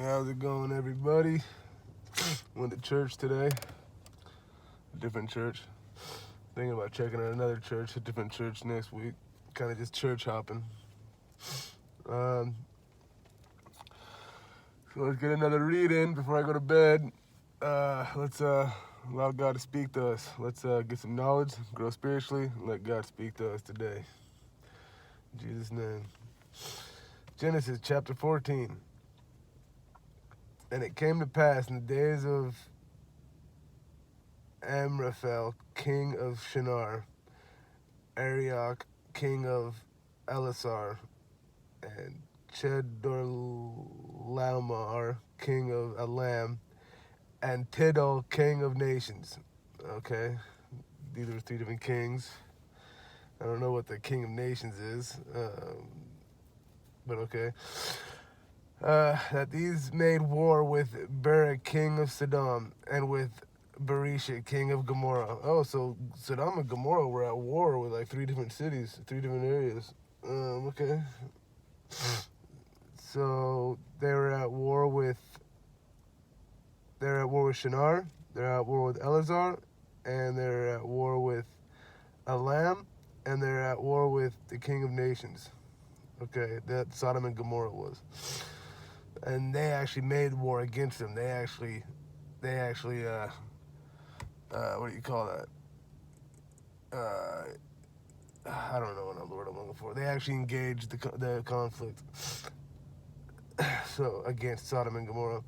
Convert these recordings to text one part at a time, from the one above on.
How's it going, everybody? Went to church today. A different church. Thinking about checking out another church, a different church next week. Kind of just church hopping. So let's get another read in before I go to bed. Let's allow God to speak to us. Let's get some knowledge, grow spiritually, and let God speak to us today. In Jesus' name. Genesis chapter 14. And it came to pass in the days of Amraphel, king of Shinar, Arioch, king of Elasar, and Chedorlaomer, king of Elam, and Tidal, king of nations. Okay, these are three different kings. I don't know what the king of nations is, but okay. That these made war with Bera, king of Sodom, and with Berisha, king of Gomorrah. Oh, so Sodom and Gomorrah were at war with like three different cities, three different areas. Okay. So they're at war with Shinar, they're at war with Elazar, and they're at war with Elam, and they're at war with the king of nations. Okay, that Sodom and Gomorrah was. And they actually made war against them. They actually what do you call that? I don't know what word I'm looking for. They actually engaged the conflict. So against Sodom and Gomorrah.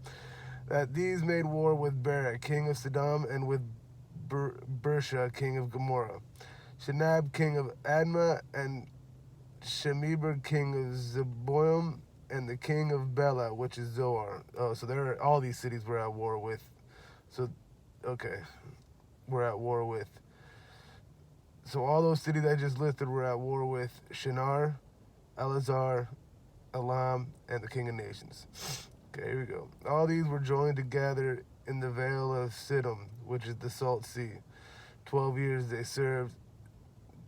That these made war with Bera, king of Sodom, and with Bersha, king of Gomorrah. Shinab, king of Admah, and Shemeber, king of Zeboim, and the king of Bela, which is Zoar. Oh, so all these cities were at war with. So, okay, we're at war with. So all those cities I just listed were at war with Shinar, Elazar, Elam, and the king of nations. Okay, here we go. All these were joined together in the vale of Siddim, which is the Salt Sea. 12 years they served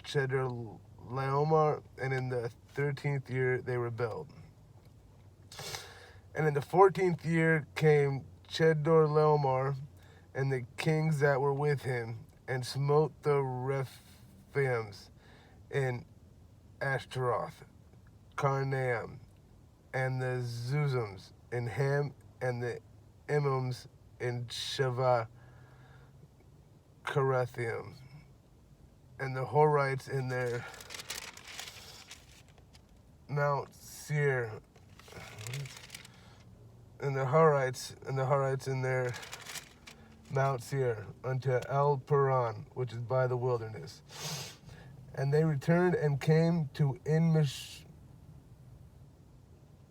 Chedorlaomer, and in the 13th year they rebelled. And in the 14th year came Chedorlaomer and the kings that were with him, and smote the Rephaims in Ashtaroth, Karnaim, and the Zuzams in Ham, and the Emims in Sheva Karathaim, and the Horites in their Mount Seir, and the Horites in their Mount Seir, unto El Paran, which is by the wilderness. And they returned and came to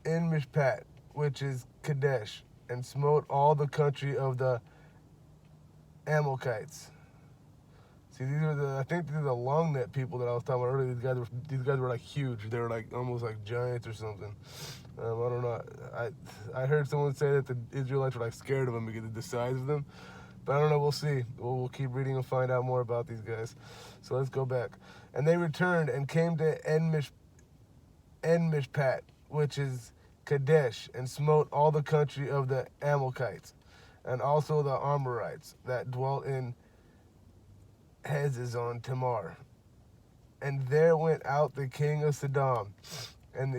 Mishpat, which is Kadesh, and smote all the country of the Amalekites. See, I think these are the long neck people that I was talking about earlier. These guys were like huge. They were like almost like giants or something. I don't know. I heard someone say that the Israelites were like scared of them because of the size of them. But I don't know. We'll see. We'll keep reading and find out more about these guys. So let's go back. And they returned and came to En-Mishpat, which is Kadesh, and smote all the country of the Amalekites, and also the Amorites that dwelt in Hazazon Tamar. And there went out the king of Sodom, and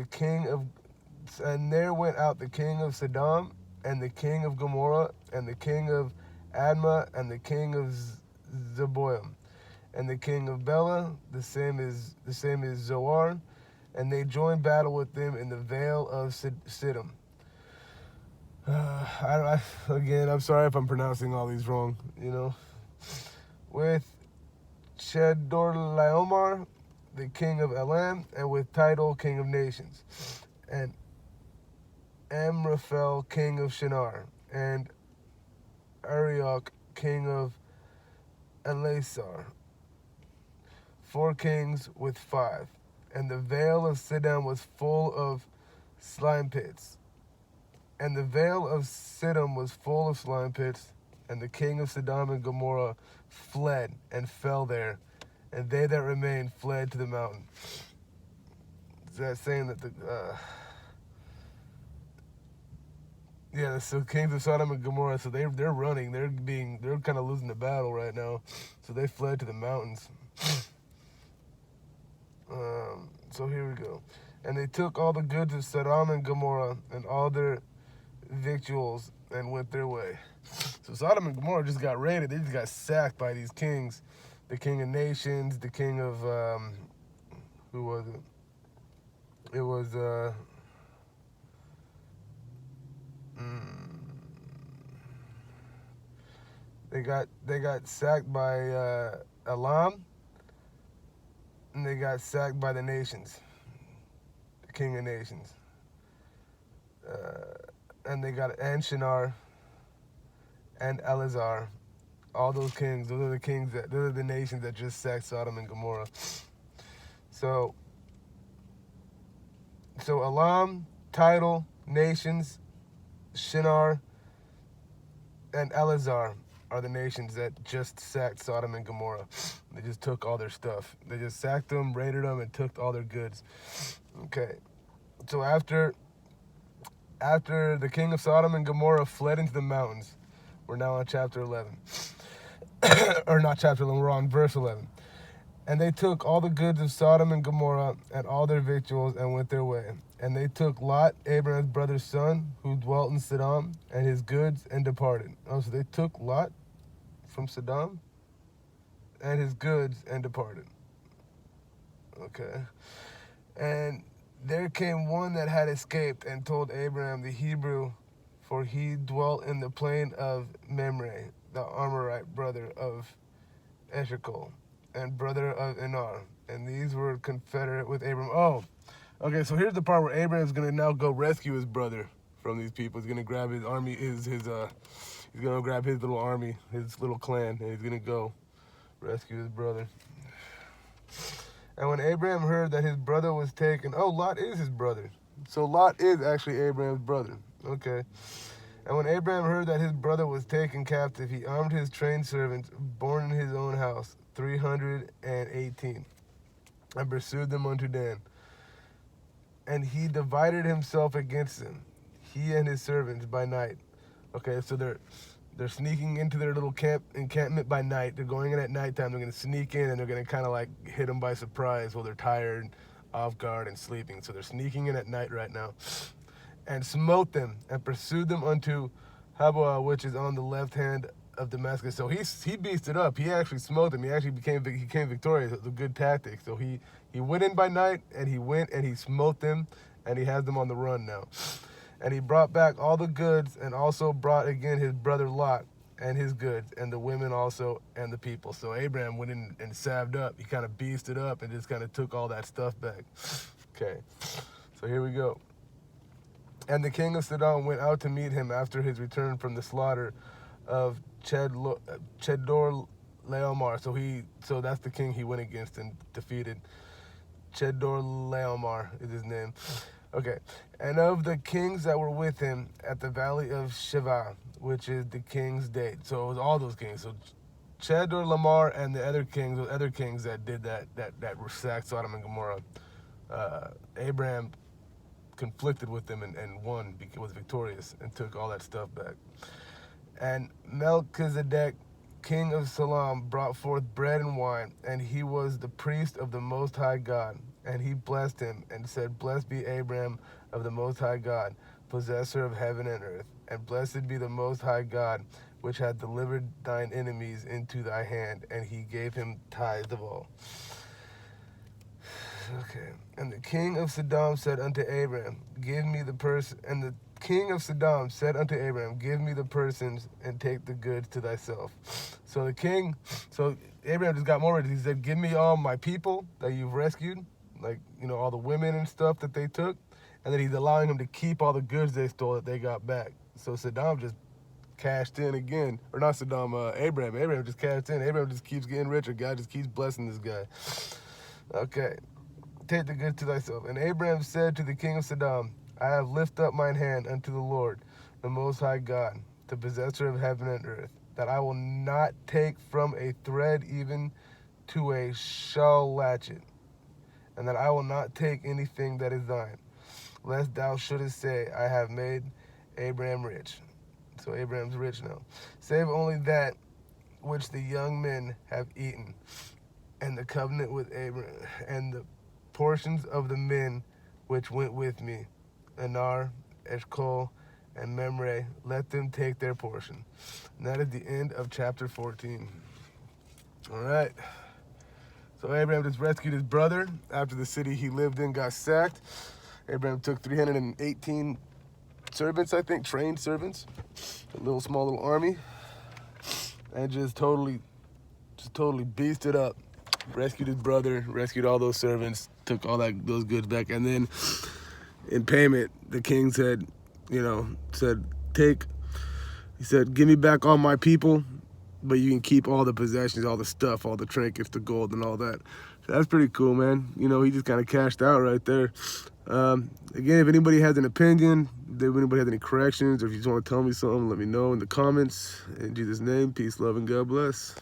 there went out the king of Sodom, and the king of Gomorrah, and the king of Admah, and the king of Zeboim, and the king of Bela, the same is Zoar, and they joined battle with them in the vale of Siddim. Again, I'm sorry if I'm pronouncing all these wrong, with Chedorlaomer, the king of Elam, and with Tidal, king of nations, and Amraphel, king of Shinar, and Arioch, king of Elasar. 4 kings with 5. And the vale of Siddim was full of slime pits. And the vale of Siddim was full of slime pits, and the king of Sodom and Gomorrah fled and fell there, and they that remained fled to the mountain. Is that saying that Yeah, so kings of Sodom and Gomorrah, so they're running, they're kind of losing the battle right now, so they fled to the mountains. So here we go. And they took all the goods of Sodom and Gomorrah and all their victuals and went their way. So Sodom and Gomorrah just got raided. They just got sacked by these kings, the king of nations, the king of who was it? It was they got sacked by Elam, and they got sacked by the nations, the king of nations, and they got and Shinar and Elazar, all those kings. Those are the nations that just sacked Sodom and Gomorrah. So Elam, Tidal, nations, Shinar, and Elazar are the nations that just sacked Sodom and Gomorrah. They just took all their stuff. They just sacked them, raided them, and took all their goods. Okay. So after the king of Sodom and Gomorrah fled into the mountains, we're now on chapter 11. Or not chapter 11, we're on verse 11. And they took all the goods of Sodom and Gomorrah and all their victuals and went their way. And they took Lot, Abraham's brother's son, who dwelt in Sodom, and his goods and departed. Oh, so they took Lot from Sodom and his goods and departed. Okay. And there came one that had escaped and told Abraham the Hebrew, for he dwelt in the plain of Mamre, the Amorite brother of Eshcol, and brother of Enar. And these were confederate with Abram. Oh, okay, so here's the part where Abraham's going to now go rescue his brother from these people. He's going to grab his army, he's going to grab his little army, his little clan, and he's going to go rescue his brother. And when Abraham heard that his brother was taken, oh, Lot is his brother. So Lot is actually Abraham's brother. Okay. And when Abraham heard that his brother was taken captive, he armed his trained servants, born in his own house, 318, and pursued them unto Dan. And he divided himself against them, he and his servants, by night. Okay, so they're sneaking into their little encampment by night. They're going in at nighttime. They're going to sneak in, and they're going to kind of like hit them by surprise while they're tired, off guard, and sleeping. So they're sneaking in at night right now. And smote them and pursued them unto Haboah, which is on the left hand of Damascus. So he beasted up. He actually smote them. He actually became victorious. It was a good tactic. So he went in by night, and he smote them, and he has them on the run now. And he brought back all the goods, and also brought again his brother Lot and his goods, and the women also, and the people. So Abraham went in and salved up. He kind of beasted up and just kind of took all that stuff back. Okay, so here we go. And the king of Sodom went out to meet him after his return from the slaughter of Chedorlaomer. So that's the king he went against and defeated. Chedorlaomer is his name. Okay. And of the kings that were with him at the valley of Shiva, which is the king's date. So it was all those kings. So Chedorlaomer and the other kings that did that sacked Sodom and Gomorrah. Abraham conflicted with them and won, was victorious, and took all that stuff back. And Melchizedek, king of Salem, brought forth bread and wine, and he was the priest of the Most High God. And he blessed him and said, Blessed be Abraham of the Most High God, possessor of heaven and earth, and blessed be the Most High God, which hath delivered thine enemies into thy hand. And he gave him tithes of all. Okay. And the king of Sodom said unto Abraham, Give me the person. And the king of Sodom said unto Abraham, Give me the persons and take the goods to thyself. So Abraham just got more ready. He said, Give me all my people that you've rescued, like, all the women and stuff that they took. And then he's allowing him to keep all the goods they stole that they got back. So Sodom just cashed in again. Or not Sodom, Abraham. Abraham just cashed in. Abraham just keeps getting richer. God just keeps blessing this guy. Okay. Take the goods to thyself. And Abraham said to the king of Sodom, I have lifted up mine hand unto the Lord, the Most High God, the possessor of heaven and earth, that I will not take from a thread even to a shawl latchet, and that I will not take anything that is thine, lest thou shouldest say, I have made Abraham rich. So Abraham's rich now. Save only that which the young men have eaten, and the covenant with Abraham, and the portions of the men which went with me, Anar, Eshcol, and Memre, let them take their portion. And that is the end of chapter 14. All right. So Abraham just rescued his brother after the city he lived in got sacked. Abraham took 318 servants, I think, trained servants, a small little army, and just totally beasted up. Rescued his brother, rescued all those servants, took all those goods back, and then in payment, the king said, he said, give me back all my people, but you can keep all the possessions, all the stuff, all the trinkets, the gold, and all that. So that's pretty cool, man. He just kind of cashed out right there. Again, if anybody has an opinion, if anybody has any corrections, or if you just want to tell me something, let me know in the comments. In Jesus' name, peace, love, and God bless.